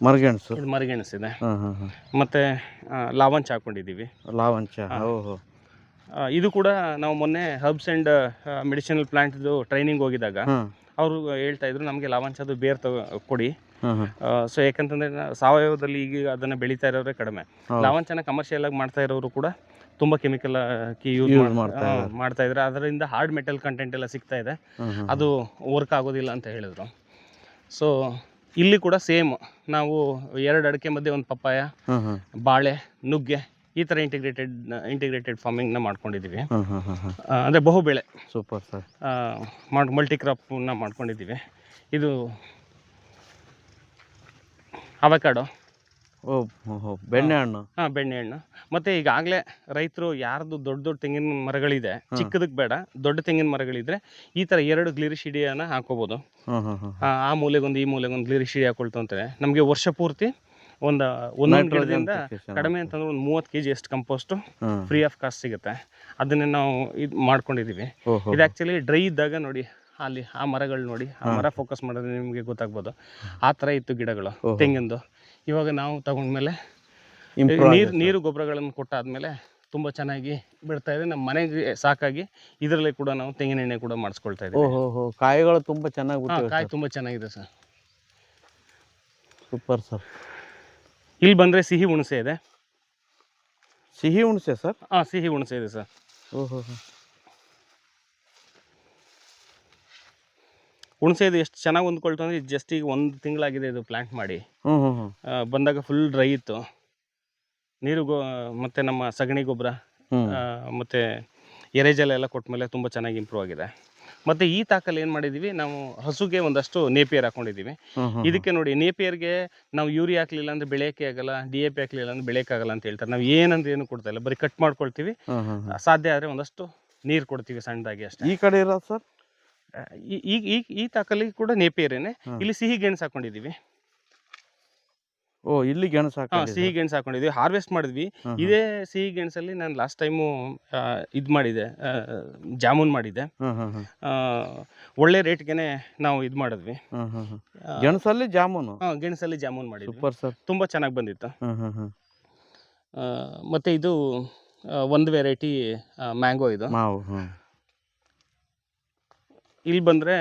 ಮರಗೆಣಸು, ಇದು ಮರಗೆಣಸು ಇದೆ. ಮತ್ತೆ ಲಾವಂಚ ಹಾಕೊಂಡಿದೀವಿ. ಲಾವಂಚ, ಇದು ಕೂಡ ನಾವು ಮೊನ್ನೆ herbs and medicinal plant training ಹೋಗಿದಾಗ ಅವರು ಹೇಳ್ತಾ ಇದ್ರು, ನಮಗೆ ಲಾವಂಚದು ಬೇರ್ ಕೊಡಿ. ಸೊ ಯಾಕಂತಂದ್ರೆ ಸಾವಯವದಲ್ಲಿ ಈಗ ಅದನ್ನ ಬೆಳೀತಾ ಇರೋರೇ ಕಡಿಮೆ. ಲಾವಂಚನ ಕಮರ್ಷಿಯಲ್ ಆಗಿ ಮಾಡ್ತಾ ಇರೋರು ಕೂಡ ತುಂಬಾ ಕೆಮಿಕಲ್ ಯೂಸ್ ಮಾಡ್ತಾ ಇದ್ರೆ, ಅದರಿಂದ ಹಾರ್ಡ್ ಮೆಟಲ್ ಕಂಟೆಂಟ್ ಎಲ್ಲ ಸಿಗ್ತಾ ಇದೆ, ಅದು ವರ್ಕ್ ಆಗೋದಿಲ್ಲ ಅಂತ ಹೇಳಿದ್ರು. ಸೊ ಇಲ್ಲಿ ಕೂಡ ಸೇಮ್ ನಾವು 2 ಅಡಿಕೆ ಮಧ್ಯೆ ಒಂದು ಪಪ್ಪಾಯ, ಬಾಳೆ, ನುಗ್ಗೆ, ಈ ತರ ಇಂಟಿಗ್ರೇಟೆಡ್ ಫಾರ್ಮಿಂಗ್ ನ ಮಾಡ್ಕೊಂಡಿದೀವಿ. ಅಂದ್ರೆ ಬಹುಬೆಳೆ. Super sir. ಮಲ್ಟಿ ಕ್ರಾಪ್ ನ ಮಾಡ್ಕೊಂಡಿದೀವಿ. ಇದು ಅವಕಾಡೋ, ಬೆಣ್ಣೆಹಣ್ಣು. ಬೆಣ್ಣೆಹಣ್ಣು. ಮತ್ತೆ ಈಗಾಗಲೇ ರೈತರು ಯಾರ್ದು ದೊಡ್ಡ ದೊಡ್ಡ ತೆಂಗಿನ ಮರಗಳಿದೆ, ಚಿಕ್ಕದಕ್ಕೆ ಬೇಡ, ದೊಡ್ಡ ತೆಂಗಿನ ಮರಗಳಿದ್ರೆ ಈ ತರ 2 ಗ್ಲಿರಿಶಿಡಿಯನ್ನ ಹಾಕೋಬಹುದು. ಆ ಮೂಲೆಗೊಂದು ಈ ಮೂಲೆಗೊಂದು ಗ್ಲಿರಿಶಿಡಿ ಹಾಕೊಳ್ತಂತಾರೆ. ನಮಗೆ ವರ್ಷ ಪೂರ್ತಿ ಒಂದೊಂದು ಗಿಡದಿಂದ ಕಡಿಮೆ ಅಂತಂದ್ರೆ ಒಂದು 30 kg ಅಷ್ಟು ಕಂಪೋಸ್ಟ್ ಫ್ರೀ ಆಫ್ ಕಾಸ್ಟ್ ಸಿಗುತ್ತೆ. ಅದನ್ನೇ ನಾವು ಇದು ಮಾಡ್ಕೊಂಡಿದೀವಿ. ಇದು ಆಕ್ಚುಲಿ ಡ್ರೈ ಇದ್ದಾಗ ನೋಡಿ, ಅಲ್ಲಿ ಆ ಮರಗಳು ನೋಡಿ, ಆ ಮರ ಫೋಕಸ್ ಮಾಡಿದ್ರೆ ನಿಮಗೆ ಗೊತ್ತಾಗ್ಬೋದು. ಆ ಥರ ಇತ್ತು ಗಿಡಗಳು ತೆಂಗಿಂದು. ಇವಾಗ ನಾವು ತಗೊಂಡ್ಮೇಲೆ ನೀರು ಗೊಬ್ಬರಗಳನ್ನು ಕೊಟ್ಟಾದ್ಮೇಲೆ ತುಂಬ ಚೆನ್ನಾಗಿ ಬಿಡ್ತಾ ಇದೆ. ನಮ್ಮ ಮನೆಗೆ ಸಾಕಾಗಿ ಇದರಲ್ಲೇ ಕೂಡ ನಾವು ತೆಂಗಿನ ಎಣ್ಣೆ ಕೂಡ ಮಾಡಿಸ್ಕೊಳ್ತಾ ಇದ್ದೀವಿ. ಕಾಯಿಗಳು ತುಂಬ ಚೆನ್ನಾಗಿ, ಕಾಯಿ ತುಂಬ ಚೆನ್ನಾಗಿದೆ ಸರ್. Super sir. ಇಲ್ಲಿ ಬಂದರೆ ಸಿಹಿ ಹುಣಸೆ ಇದೆ. ಸಿಹಿ ಹುಣಸೆ ಸರ್? ಸಿಹಿ ಹುಣಸೆ ಇದೆ ಸರ್. ಹುಣಸೆ ಇದು ಎಷ್ಟು ಚೆನ್ನಾಗಿ ಹೊಂದ್ಕೊಳ್ತು ಅಂದರೆ, ಜಸ್ಟ್ ಈಗ 1 ತಿಂಗಳಾಗಿದೆ ಇದು ಪ್ಲಾಂಟ್ ಮಾಡಿ. ಬಂದಾಗ ಫುಲ್ ಡ್ರೈ ಇತ್ತು. ನೀರು ಮತ್ತು ನಮ್ಮ ಸಗಣಿ ಗೊಬ್ಬರ ಮತ್ತು ಎರೆಜಲ ಎಲ್ಲ ಕೊಟ್ಟ ತುಂಬ ಚೆನ್ನಾಗಿ ಇಂಪ್ರೂವ್ ಆಗಿದೆ. ಮತ್ತು ಈ ತಾಕಲ್ಲಿ ಏನು ಮಾಡಿದ್ದೀವಿ, ನಾವು ಹಸುಗೆ ಒಂದಷ್ಟು ನೇಪಿಯರ್ ಹಾಕೊಂಡಿದ್ದೀವಿ. ಇದಕ್ಕೆ ನೋಡಿ, ನೇಪಿಯರ್ಗೆ ನಾವು ಯೂರಿಯಾ ಹಾಕಲಿಲ್ಲ ಅಂದರೆ ಬೆಳೆಯೋಕ್ಕೆ ಆಗಲ್ಲ, DAP ಹಾಕಲಿಲ್ಲ ಅಂದರೆ ಬೆಳೆಯೋಕ್ಕಾಗಲ್ಲ ಅಂತ ಹೇಳ್ತಾರೆ. ನಾವು ಏನಂದ್ರೆ ಏನು ಕೊಡ್ತಾ ಇಲ್ಲ, ಬರೀ ಕಟ್ ಮಾಡ್ಕೊಳ್ತೀವಿ. ಸಾಧ್ಯ ಆದರೆ ಒಂದಷ್ಟು ನೀರು ಕೊಡ್ತೀವಿ ಸಣ್ಣದಾಗಿ ಅಷ್ಟೇ. ಈ ಕಡೆ ಇರೋದು ಸರ್? ಈ ತಾಕಲ್ಲಿ ಕೂಡ ನೇಪಿಯರೇನೆ. ಇಲ್ಲಿ ಸಿಹಿ ಗೆಣಸು ಹಾಕೊಂಡಿದೀವಿ. ಇಲ್ಲಿ ಗೆಣಸು ಸಿಹಿ ಗೆಣಸು ಹಾಕೊಂಡಿದ್ವಿ, ಹಾರ್ವೆಸ್ಟ್ ಮಾಡಿದ್ವಿ. ಇದೇ ಸಿಹಿ ಗೆಣಸಲ್ಲಿ ನಾನು ಲಾಸ್ಟ್ ಟೈಮು ಇದು ಮಾಡಿದೆ, ಜಾಮೂನ್ ಮಾಡಿದ್ದೆ. ಒಳ್ಳೆ ರೇಟ್ಗೆನೆ ನಾವು ಇದು ಮಾಡಿದ್ವಿ. ಗೆಣಸಲ್ಲಿ ಜಾಮೂನು? ಗೆಣಸಲ್ಲಿ ಜಾಮೂನ್ ಮಾಡಿದ್ವಿ. Super sir. ತುಂಬ ಚೆನ್ನಾಗಿ ಬಂದಿತ್ತು. ಮತ್ತೆ ಇದು ಒಂದು ವೆರೈಟಿ ಮ್ಯಾಂಗೋ. ಇದು ಇಲ್ಲಿ ಬಂದ್ರೆ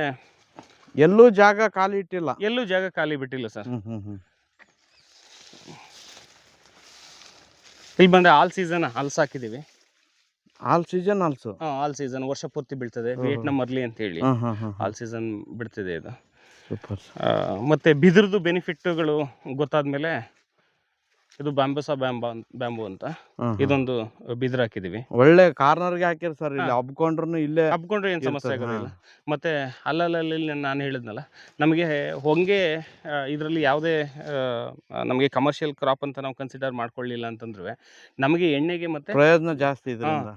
ಎಲ್ಲೂ ಜಾಗ ಖಾಲಿ ಇಟ್ಟಿಲ್ಲ? ಎಲ್ಲೂ ಜಾಗ ಖಾಲಿ ಬಿಟ್ಟಿಲ್ಲ ಸರ್. ಇಲ್ಲಿ ಬಂದ್ರೆ ಆಲ್ ಸೀಸನ್ ಹಲ್ಸ್ ಹಾಕಿದೀವಿ. ಆಲ್ ಸೀಸನ್ ಹಲ್ಸು? ಆಲ್ ಸೀಸನ್ ವರ್ಷ ಪೂರ್ತಿ ಬೀಳ್ತದೆ. ವಿಯೆಟ್ನಾಂ ಅರ್ಲಿ ಅಂತ ಹೇಳಿ ಆಲ್ ಸೀಸನ್ ಬಿಡ್ತಿದೆ ಇದು. ಮತ್ತೆ ಬಿದಿರದು ಬೆನಿಫಿಟ್ಗಳು ಗೊತ್ತಾದ್ಮೇಲೆ ಇದು ಬ್ಯಾಂಬೂಸಾ ಬ್ಯಾಂಬೂ ಅಂತ ಇದೊಂದು ಬಿದಿರು ಹಾಕಿದೀವಿ. ಒಳ್ಳೆ ಕಾರ್ನರ್ಗೆ ಹಾಕಿರಿ ಸರ್, ಇಲ್ಲಿ ಹಾ. ಹಬ್ಕೊಂಡ್ರು ಇಲ್ಲೇ ಹಬ್ಕೊಂಡ್ರೆ ಏನು ಸಮಸ್ಯೆ ಇರ್ತದೆ. ಆಗೋದಿಲ್ಲ. ಮತ್ತೆ ಅಲ್ಲಲ್ಲಿ ನಾನು ಹೇಳಿದ್ನಲ್ಲ, ನಮಗೆ ಹೊಂಗೆ ಇದರಲ್ಲಿ ಯಾವುದೇ ನಮಗೆ ಕಮರ್ಷಿಯಲ್ ಕ್ರಾಪ್ ಅಂತ ನಾವು ಕನ್ಸಿಡರ್ ಮಾಡ್ಕೊಳ್ಳಿಲ್ಲ ಅಂತಂದ್ರೆ ನಮಗೆ ಎಣ್ಣೆಗೆ ಮತ್ತೆ ಪ್ರಯೋಜನ ಜಾಸ್ತಿ ಇದರಿಂದ.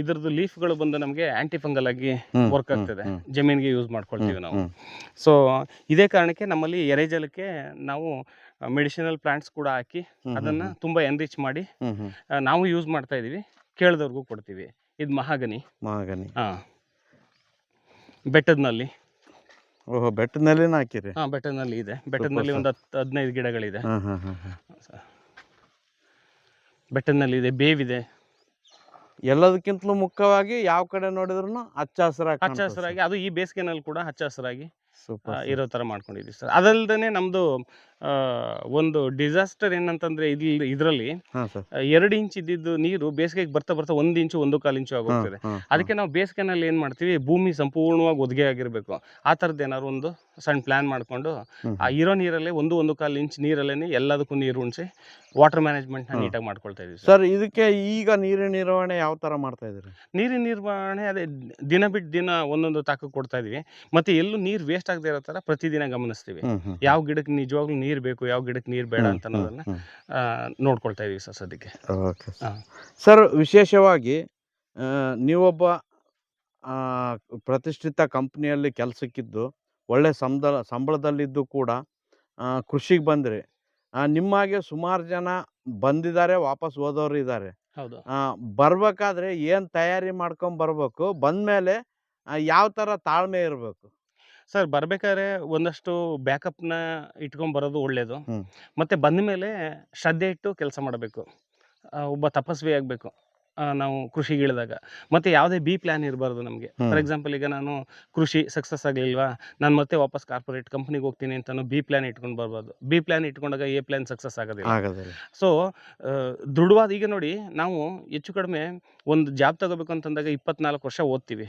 ಇದ್ರದ್ದು ಲೀಫ್ಗಳು ಬಂದು ನಮಗೆ ಆಂಟಿ ಫಂಗಲ್ ಆಗಿ ವರ್ಕ್ ಆಗ್ತದೆ, ಜಮೀನಿಗೆ ಯೂಸ್ ಮಾಡ್ಕೊಳ್ತೀವಿ ನಾವು. ಸೊ ಇದೇ ಕಾರಣಕ್ಕೆ ನಮ್ಮಲ್ಲಿ ಎರೆಜಲಕ್ಕೆ ನಾವು ಮೆಡಿಸಿನಲ್ ಪ್ಲಾಂಟ್ಸ್ ಕೂಡ ಹಾಕಿ ಅದನ್ನ ತುಂಬಾ ಎನ್ರಿಚ್ ಮಾಡಿ ನಾವು ಯೂಸ್ ಮಾಡ್ತಾ ಇದೀವಿ, ಕೇಳಿದವ್ರಿಗೂ ಕೊಡ್ತೀವಿ. ಇದು ಮಹಾಗನಿ. ಬೆಟ್ಟದ್ನಲ್ಲಿ. ಓಹೋ, ಬೆಟ್ಟದಲ್ಲಿನ ಹಾಕಿರಿ? ಬೆಟ್ಟದಲ್ಲಿ ಇದೆ. ಬೆಟ್ಟದಲ್ಲಿ ಒಂದು 15 ಗಿಡಗಳಿದೆ. ಬೆಟ್ಟದಲ್ಲಿ ಇದೆ, ಬೇವಿದೆ. ಎಲ್ಲದಕ್ಕಿಂತಲೂ ಮುಖ್ಯವಾಗಿ ಯಾವ ಕಡೆ ನೋಡಿದ್ರು ಹಚ್ಚ ಹಸಿರಾಗಿ, ಅದು ಈ ಬೇಸಿಗೆನಲ್ಲಿ ಕೂಡ ಹಚ್ಚ ಹಸಿರಾಗಿ ಇರೋ ತರ ಮಾಡ್ಕೊಂಡಿದ್ವಿ ಸರ್. ಅದಲ್ದೇನೆ ನಮ್ದು ಒಂದು ಡಿಸಾಸ್ಟರ್ ಏನಂತಂದ್ರೆ ಇದರಲ್ಲಿ 2 ಇಂಚ್ ಇದ್ದಿದ್ದು ನೀರು ಬೇಸಿಗೆಗೆ ಬರ್ತಾ ಬರ್ತಾ 1 ಇಂಚು 1.25 ಇಂಚು ಆಗೋಗ್ತದೆ. ಅದಕ್ಕೆ ನಾವು ಬೇಸಿಗೆನಲ್ಲಿ ಏನ್ ಮಾಡ್ತೀವಿ, ಭೂಮಿ ಸಂಪೂರ್ಣವಾಗಿ ಒದಗೆ ಆಗಿರ್ಬೇಕು, ಆ ತರದ್ದು ಏನಾದ್ರು ಒಂದು ಸಣ್ಣ ಪ್ಲಾನ್ ಮಾಡ್ಕೊಂಡು ಆ ಇರೋ ನೀರಲ್ಲೇ 1.25 ಇಂಚ್ ನೀರಲ್ಲೇನೆ ಎಲ್ಲದಕ್ಕೂ ನೀರು ಉಣಿಸಿ ವಾಟರ್ ಮ್ಯಾನೇಜ್ಮೆಂಟ್ ನೀಟಾಗಿ ಮಾಡ್ಕೊಳ್ತಾ ಇದೀವಿ ಸರ್. ಇದಕ್ಕೆ ಈಗ ನೀರಿನ ನಿರ್ವಹಣೆ ಯಾವ ತರ ಮಾಡ್ತಾ ಇದ್ರಿ? ನೀರಿನ ನಿರ್ವಹಣೆ ಅದೇ ದಿನ ಬಿಟ್ಟು ದಿನ ಒಂದೊಂದು ತಾಕ ಕೊಡ್ತಾ ಇದೀವಿ. ಮತ್ತೆ ಎಲ್ಲೂ ನೀರು ವೇಸ್ಟ್ ಆಗದೆ ಇರೋ ತರ ಪ್ರತಿದಿನ ಗಮನಿಸ್ತೀವಿ. ಯಾವ ಗಿಡಕ್ಕೆ ನಿಜವಾಗ್ಲೂ ನೀರು ಬೇಕು, ಯಾವ ಗಿಡಕ್ಕೆ ನೀರು ಬೇಡ ಅಂತ ಅನ್ನೋದನ್ನ ನೋಡ್ಕೊಳ್ತಾ ಇದೀವಿ ಸರ್ ಸದ್ಯಕ್ಕೆ. ಸರ್, ವಿಶೇಷವಾಗಿ ನೀವೊಬ್ಬ ಪ್ರತಿಷ್ಠಿತ ಕಂಪ್ನಿಯಲ್ಲಿ ಕೆಲಸಕ್ಕಿದ್ದು ಒಳ್ಳೆ ಸಂಬಳದಲ್ಲಿದ್ದು ಕೂಡ ಕೃಷಿಗೆ ಬಂದ್ರಿ. ನಿಮ್ಮಾಗೆ ಸುಮಾರು ಜನ ಬಂದಿದ್ದಾರೆ, ವಾಪಸ್ ಹೋದವರು ಇದ್ದಾರೆ. ಹೌದು. ಬರ್ಬೇಕಾದ್ರೆ ಏನ್ ತಯಾರಿ ಮಾಡ್ಕೊಂಡ್ ಬರ್ಬೇಕು, ಬಂದ್ಮೇಲೆ ಯಾವ ತರ ತಾಳ್ಮೆ ಇರಬೇಕು? ಸರ್, ಬರ್ಬೇಕಾದ್ರೆ ಒಂದಷ್ಟು ಬ್ಯಾಕಪ್ನ ಇಟ್ಕೊಂಡ್ ಬರೋದು ಒಳ್ಳೇದು. ಮತ್ತೆ ಬಂದ ಮೇಲೆ ಶ್ರದ್ಧೆ ಇಟ್ಟು ಕೆಲಸ ಮಾಡಬೇಕು. ಒಬ್ಬ ತಪಸ್ವಿ ಆಗಬೇಕು ನಾವು ಕೃಷಿಗೆ ಇಳಿದಾಗ. ಮತ್ತೆ ಯಾವುದೇ ಬಿ ಪ್ಲಾನ್ ಇರಬಾರ್ದು ನಮಗೆ. ಫಾರ್ ಎಕ್ಸಾಂಪಲ್, ಈಗ ನಾನು ಕೃಷಿ ಸಕ್ಸಸ್ ಆಗಲಿಲ್ವಾ, ನಾನು ಮತ್ತೆ ವಾಪಸ್ ಕಾರ್ಪೊರೇಟ್ ಕಂಪ್ನಿಗೆ ಹೋಗ್ತೀನಿ ಅಂತ ಬಿ ಪ್ಲಾನ್ ಇಟ್ಕೊಂಡು ಬರ್ಬಾರ್ದು. ಬಿ ಪ್ಲಾನ್ ಇಟ್ಕೊಂಡಾಗ ಎ ಪ್ಲಾನ್ ಸಕ್ಸಸ್ ಆಗೋದಿಲ್ಲ. ಸೊ ದೃಢವಾದ, ಈಗ ನೋಡಿ, ನಾವು ಹೆಚ್ಚು ಕಡಿಮೆ ಒಂದು ಜಾಬ್ ತಗೋಬೇಕು ಅಂತಂದಾಗ 24 ವರ್ಷ ಓದ್ತೀವಿ.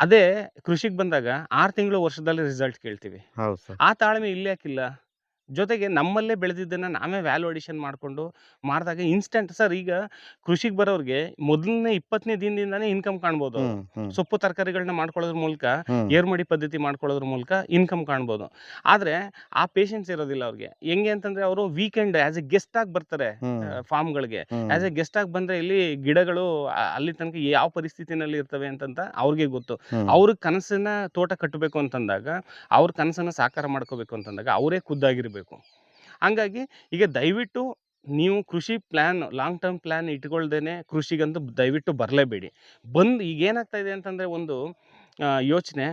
ಅದೇ ಕೃಷಿಗೆ ಬಂದಾಗ 6 ತಿಂಗಳು ವರ್ಷದಲ್ಲಿ ರಿಸಲ್ಟ್ ಕೇಳ್ತೀವಿ. ಆ ತಾಳ್ಮೆ ಇಲ್ಲಿ ಯಾಕಿಲ್ಲ? ಜೊತೆಗೆ ನಮ್ಮಲ್ಲೇ ಬೆಳೆದಿದ್ದನ್ನು ನಾವೇ ವ್ಯಾಲ್ಯೂ ಅಡಿಷನ್ ಮಾಡಿಕೊಂಡು ಮಾಡಿದಾಗ ಇನ್ಸ್ಟೆಂಟ್. ಸರ್, ಈಗ ಕೃಷಿಗೆ ಬರೋರಿಗೆ ಮೊದಲನೇ 20ನೇ ದಿನದಿಂದಾನೇ ಇನ್ಕಮ್ ಕಾಣ್ಬೋದು. ಸೊಪ್ಪು ತರಕಾರಿಗಳನ್ನ ಮಾಡ್ಕೊಳ್ಳೋದ್ರ ಮೂಲಕ, ಏರ್ಮಡಿ ಪದ್ಧತಿ ಮಾಡ್ಕೊಳ್ಳೋದ್ರ ಮೂಲಕ ಇನ್ಕಮ್ ಕಾಣ್ಬೋದು. ಆದರೆ ಆ ಪೇಷನ್ಸ್ ಇರೋದಿಲ್ಲ ಅವ್ರಿಗೆ. ಹೆಂಗೆ ಅಂತಂದ್ರೆ, ಅವರು ವೀಕೆಂಡ್ ಆಸ್ ಎ ಗೆಸ್ಟ್ ಆಗಿ ಬರ್ತಾರೆ ಫಾರ್ಮ್ಗಳಿಗೆ. ಆಸ್ ಎ ಗೆಸ್ಟ್ ಆಗಿ ಬಂದ್ರೆ ಇಲ್ಲಿ ಗಿಡಗಳು ಅಲ್ಲಿ ತನಕ ಯಾವ ಪರಿಸ್ಥಿತಿನಲ್ಲಿ ಇರ್ತವೆ ಅಂತಂತ ಅವ್ರಿಗೆ ಗೊತ್ತು. ಅವ್ರ ಕನಸನ್ನ ತೋಟ ಕಟ್ಟಬೇಕು ಅಂತಂದಾಗ, ಅವ್ರ ಕನಸನ್ನ ಸಾಕಾರ ಮಾಡ್ಕೋಬೇಕು ಅಂತಂದಾಗ ಅವರೇ ಖುದ್ದಾಗಿರ್ಬೇಕು. ಹಂಗಾಗಿ ಈಗ ದಯವಿಟ್ಟು ನೀವು ಕೃಷಿ ಪ್ಲಾನ್, ಲಾಂಗ್ ಟರ್ಮ್ ಪ್ಲಾನ್ ಇಟ್ಕೊಳ್ದೇನೆ ಕೃಷಿಗಂತೂ ದಯವಿಟ್ಟು ಬರಲೇಬೇಡಿ. ಈಗ ಏನಾಗ್ತಾ ಇದೆ ಅಂತಂದ್ರೆ, ಒಂದು ಯೋಚನೆ,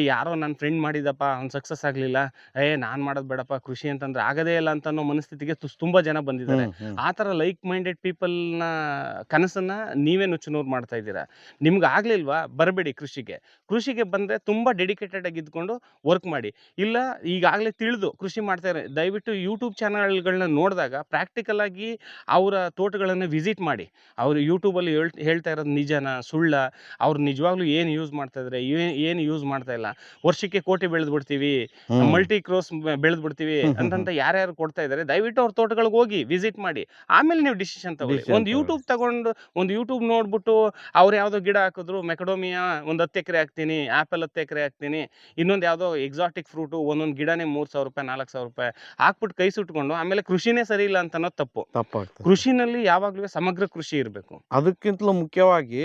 ಯಾರೋ ನನ್ನ ಫ್ರೆಂಡ್ ಮಾಡಿದಪ್ಪ, ಅವ್ನು ಸಕ್ಸಸ್ ಆಗಲಿಲ್ಲ, ನಾನು ಮಾಡೋದು ಬೇಡಪ್ಪ ಕೃಷಿ ಅಂತಂದ್ರೆ ಆಗೋದೇ ಇಲ್ಲ ಅಂತ ಅನ್ನೋ ಮನಸ್ಥಿತಿಗೆ ತುಂಬ ಜನ ಬಂದಿದ್ದಾರೆ. ಆ ಥರ ಲೈಕ್ ಮೈಂಡೆಡ್ ಪೀಪಲ್ನ ಕನಸನ್ನ ನೀವೇ ನುಚ್ಚುನೂರು ಮಾಡ್ತಾ ಇದ್ದೀರಾ. ನಿಮ್ಗೆ ಆಗಲಿಲ್ವಾ, ಬರಬೇಡಿ ಕೃಷಿಗೆ ಬಂದರೆ ತುಂಬ ಡೆಡಿಕೇಟೆಡ್ ಆಗಿ ಇದ್ಕೊಂಡು ವರ್ಕ್ ಮಾಡಿ. ಇಲ್ಲ, ಈಗಾಗಲೇ ತಿಳಿದು ಕೃಷಿ ಮಾಡ್ತಾರೆ, ದಯವಿಟ್ಟು ಯೂಟ್ಯೂಬ್ ಚಾನಲ್ಗಳನ್ನ ನೋಡಿದಾಗ ಪ್ರಾಕ್ಟಿಕಲ್ ಆಗಿ ಅವರ ತೋಟಗಳನ್ನು ವಿಸಿಟ್ ಮಾಡಿ. ಅವರು ಯೂಟ್ಯೂಬಲ್ಲಿ ಹೇಳ್ತಾ ಇರೋದು ನಿಜನಾ ಸುಳ್ಳ, ಅವ್ರು ನಿಜವಾಗ್ಲೂ ಏನು ಯೂಸ್ ಮಾಡ್ತಾ ಇದ್ದಾರೆ, ಏನು ಯೂಸ್ ಮಾಡ್ತಾ ಇಲ್ಲ, ವರ್ಷಕ್ಕೆ ಕೋಟಿ ಬೆಳೆದ್ಬಿಡ್ತೀವಿ, ಮಲ್ಟಿ ಕ್ರೋಸ್ ಬೆಳೆದ್ಬಿಡ್ತೀವಿ ಅಂತಂತ ಯಾರ್ಯಾರು ಕೊಡ್ತಾ ಇದ್ದಾರೆ, ದಯವಿಟ್ಟು ಅವ್ರ ತೋಟಗಳಿಗೆ ಹೋಗಿ ವಿಸಿಟ್ ಮಾಡಿ. ಆಮೇಲೆ ನೀವು ಡಿಸಿಷನ್ ತಗೊಳ್ಳಿ. ಒಂದು ಯೂಟ್ಯೂಬ್ ನೋಡ್ಬಿಟ್ಟು ಅವ್ರು ಯಾವುದೋ ಗಿಡ ಹಾಕಿದ್ರು, ಮೆಕಡೋಮಿಯಾ ಒಂದು 10 ಎಕರೆ ಹಾಕ್ತೀನಿ, ಆ್ಯಪಲ್ 10 ಎಕರೆ ಹಾಕ್ತೀನಿ, ಇನ್ನೊಂದು ಯಾವುದೋ ಎಕ್ಸಾಟಿಕ್ ಫ್ರೂಟು ಒಂದೊಂದು ಗಿಡನೇ 3000 ರೂಪಾಯಿ 4000 ರೂಪಾಯಿ ಹಾಕ್ಬಿಟ್ಟು ಕೈ ಸುಟ್ಕೊಂಡು ಆಮೇಲೆ ಕೃಷಿನೇ ಸರಿ ಇಲ್ಲ ಅಂತ ಅನ್ನೋದು ತಪ್ಪಾಗ್ತದೆ. ಕೃಷಿನಲ್ಲಿ ಯಾವಾಗಲೂ ಸಮಗ್ರ ಕೃಷಿ ಇರಬೇಕು. ಅದಕ್ಕಿಂತಲೂ ಮುಖ್ಯವಾಗಿ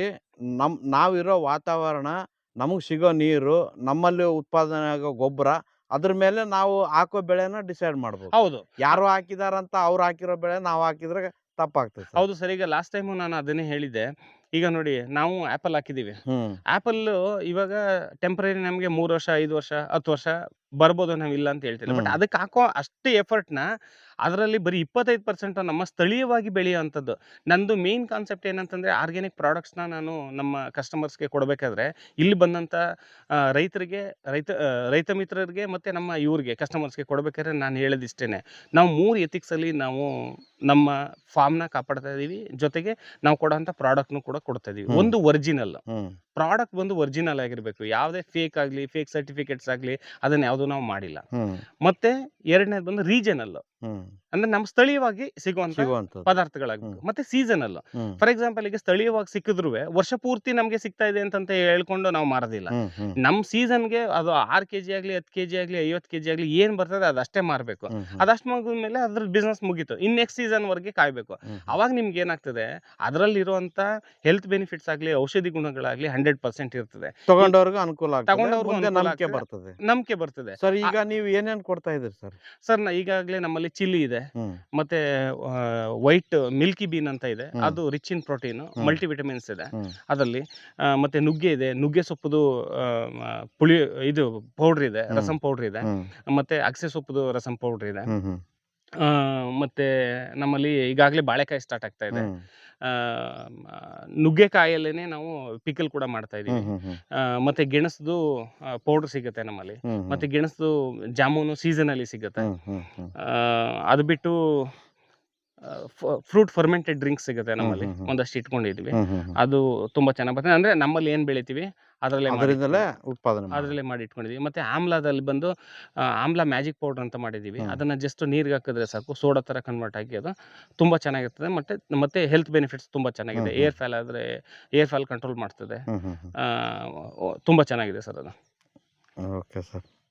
ನಾವಿರೋ ವಾತಾವರಣ, ನಮಗೆ ಸಿಗೋ ನೀರು, ನಮ್ಮಲ್ಲಿ ಉತ್ಪಾದನೆ ಆಗೋ ಗೊಬ್ಬರ, ಅದ್ರ ಮೇಲೆ ನಾವು ಹಾಕೋ ಬೆಳೆನ ಡಿಸೈಡ್ ಮಾಡ್ಬೋದು. ಹೌದು, ಯಾರು ಹಾಕಿದಾರಂತ ಅವ್ರು ಹಾಕಿರೋ ಬೆಳೆ ನಾವು ಹಾಕಿದ್ರೆ ತಪ್ಪಾಗ್ತದೆ. ಹೌದು ಸರ್. ಈಗ ಲಾಸ್ಟ್ ಟೈಮು ನಾನು ಅದನ್ನೇ ಹೇಳಿದ್ದೆ. ಈಗ ನೋಡಿ, ನಾವು ಆ್ಯಪಲ್ ಹಾಕಿದ್ದೀವಿ. ಆ್ಯಪಲ್ ಇವಾಗ ಟೆಂಪ್ರರಿ ನಮಗೆ 3 ವರ್ಷ 5 ವರ್ಷ 10 ವರ್ಷ ಬರ್ಬೋದು, ನಾವು ಇಲ್ಲ ಅಂತ ಹೇಳ್ತಿಲ್ಲ. ಬಟ್ ಅದಕ್ಕೆ ಹಾಕೋ ಅಷ್ಟು ಎಫರ್ಟ್ನ ಅದರಲ್ಲಿ ಬರೀ 25% ನಮ್ಮ ಸ್ಥಳೀಯವಾಗಿ ಬೆಳೆಯುವಂಥದ್ದು. ನಂದು ಮೇನ್ ಕಾನ್ಸೆಪ್ಟ್ ಏನಂತಂದರೆ, ಆರ್ಗ್ಯಾನಿಕ್ ಪ್ರಾಡಕ್ಟ್ಸ್ನ ನಾನು ನಮ್ಮ ಕಸ್ಟಮರ್ಸ್ಗೆ ಕೊಡಬೇಕಾದ್ರೆ ಇಲ್ಲಿ ಬಂದಂಥ ರೈತ ಮಿತ್ರರಿಗೆ ಮತ್ತು ನಮ್ಮ ಇವ್ರಿಗೆ ಕಸ್ಟಮರ್ಸ್ಗೆ ಕೊಡಬೇಕಾದ್ರೆ ನಾನು ಹೇಳೋದಿಷ್ಟೇ, ನಾವು 3 ಎಥಿಕ್ಸಲ್ಲಿ ನಾವು ನಮ್ಮ ಫಾರ್ಮ್ನ ಕಾಪಾಡ್ತಾ ಇದ್ದೀವಿ. ಜೊತೆಗೆ ನಾವು ಕೊಡೋಂಥ ಪ್ರಾಡಕ್ಟ್ನು ಕೂಡ ಕೊಡ್ತಾ ಇದ್ದೀವಿ. ಒಂದು ಒರಿಜಿನಲ್ ಪ್ರಾಡಕ್ಟ್ ಬಂದು ಒರಿಜಿನಲ್ ಆಗಿರಬೇಕು. ಯಾವುದೇ ಫೇಕ್ ಆಗಲಿ, ಫೇಕ್ ಸರ್ಟಿಫಿಕೇಟ್ಸ್ ಆಗಲಿ, ಅದನ್ನ ಯಾವುದೂ ನಾವು ಮಾಡಿಲ್ಲ. ಮತ್ತೆ ಎರಡನೇದು ಬಂದು ರೀಜನಲ್. ಅಂದ್ರೆ ನಮ್ಮ ಸ್ಥಳೀಯವಾಗಿ ಸಿಗುವಂತ ಸಿಗುವಂಥದ್ದು. ಪದಾರ್ಥಗಳಾಗಬೇಕು ಮತ್ತೆ ಸೀಸನಲ್. ಫಾರ್ ಎಕ್ಸಾಂಪಲ್ ಈಗ ಸ್ಥಳೀಯವಾಗಿ ಸಿಕ್ಕಿದ್ರು ವರ್ಷ ಪೂರ್ತಿ ನಮಗೆ ಸಿಗ್ತಾ ಇದೆ ಅಂತ ಹೇಳ್ಕೊಂಡು ನಾವು ಮಾರೋದಿಲ್ಲ. ನಮ್ಮ ಸೀಸನ್ಗೆ ಅದು 6 kg ಆಗ್ಲಿ 10 kg ಆಗ್ಲಿ 50 kg ಆಗ್ಲಿ ಏನ್ ಬರ್ತದೆ ಅದಷ್ಟೇ ಮಾರಬೇಕು. ಅದಷ್ಟು ಮುಗಿದ್ಮೇಲೆ ಅದ್ರ ಬಿಸ್ನೆಸ್ ಮುಗೀತು. ಇನ್ ನೆಕ್ಸ್ಟ್ ಸೀಸನ್ ವರೆಗೆ ಕಾಯ್ಬೇಕು. ಅವಾಗ ನಿಮ್ಗೆ ಏನಾಗ್ತದೆ, ಅದರಲ್ಲಿರುವಂತ ಹೆಲ್ತ್ ಬೆನಿಫಿಟ್ಸ್ ಆಗ್ಲಿ ಔಷಧಿ ಗುಣಗಳಾಗ್ಲಿ 100% ಇರ್ತದೆ. ತಗೊಂಡವ್ರಿಗೂ ಅನುಕೂಲ ಆಗ್ತದೆ, ತಗೊಂಡವ್ರಿಗೂ ಮುಂದೆ ಅನುಕೂಲ ನಂಬಿಕೆ ಆಗ್ತದೆ. ಬರ್ತದೆ. ನಂಬಿಕೆ ಬರ್ತದೆ. ಸರ್ ಈಗ ನೀವು ಏನೇನ್ ಕೊಡ್ತಾ ಇದ್ದೀರಿ ಸರ್? ಸರ್ ಈಗಾಗಲೇ ನಮ್ಮಲ್ಲಿ ಚಿಲ್ಲಿ ಇದೆ, ಮತ್ತೆ ವೈಟ್ ಮಿಲ್ಕಿ ಬೀನ್ ಅಂತ ಇದೆ, ಅದು rich in protein, multi vitamins ಇದೆ ಅದರಲ್ಲಿ. ಮತ್ತೆ ನುಗ್ಗೆ ಇದೆ, ನುಗ್ಗೆ ಸೊಪ್ಪುದು ಪುಳಿ ಇದು ಪೌಡ್ರ್ ಇದೆ, ರಸಂ ಪೌಡ್ರ್ ಇದೆ, ಮತ್ತೆ ಅಗಸೆ ಸೊಪ್ಪುದು ರಸಂ ಪೌಡ್ರ್ ಇದೆ. ಮತ್ತೆ ನಮ್ಮಲ್ಲಿ ಈಗಾಗಲೇ ಬಾಳೆಕಾಯಿ ಸ್ಟಾರ್ಟ್ ಆಗ್ತಾ ಇದೆ. ನುಗ್ಗೆಕಾಯಲ್ಲೇನೆ ನಾವು ಪಿಕಲ್ ಕೂಡ ಮಾಡ್ತಾ ಇದೀವಿ. ಮತ್ತೆ ಗೆಣಸದು ಪೌಡರ್ ಸಿಗುತ್ತೆ ನಮ್ಮಲ್ಲಿ. ಮತ್ತೆ ಗೆಣಸದು ಜಾಮೂನು ಸೀಸನಲ್ಲಿ ಸಿಗುತ್ತೆ. ಅದು ಬಿಟ್ಟು ಫ್ರೂಟ್ ಫರ್ಮೆಂಟೆಡ್ ಡ್ರಿಂಕ್ಸ್ ಸಿಗುತ್ತೆ ನಮ್ಮಲ್ಲಿ, ಒಂದಷ್ಟು ಇಟ್ಕೊಂಡಿದ್ವಿ. ಅದು ತುಂಬಾ ಚೆನ್ನಾಗಿ ಬರ್ತದೆ. ಅಂದ್ರೆ ನಮ್ಮಲ್ಲಿ ಏನ್ ಬೆಳಿತೀವಿ ಅದರಲ್ಲೇ ಮಾಡಿ ಇಟ್ಕೊಂಡಿದೀವಿ. ಮತ್ತೆ ಆಮ್ಲಾದಲ್ಲಿ ಬಂದು ಆಮ್ಲಾ ಮ್ಯಾಜಿಕ್ ಪೌಡರ್ ಅಂತ ಮಾಡಿದೀವಿ. ಅದನ್ನ ಜಸ್ಟ್ ನೀರ್ಗೆ ಹಾಕಿದ್ರೆ ಸಾಕು, ಸೋಡಾ ತರ ಕನ್ವರ್ಟ್ ಆಗಿ ಅದು ತುಂಬಾ ಚೆನ್ನಾಗಿರ್ತದೆ. ಮತ್ತೆ ಹೆಲ್ತ್ ಬೆನಿಫಿಟ್ಸ್ ತುಂಬಾ ಚೆನ್ನಾಗಿದೆ. ಏರ್ ಫಾಲ್ ಆದ್ರೆ ಏರ್ ಫಾಲ್ ಕಂಟ್ರೋಲ್ ಮಾಡ್ತದೆ. ತುಂಬಾ ಚೆನ್ನಾಗಿದೆ ಸರ್ ಅದು. Okay sir.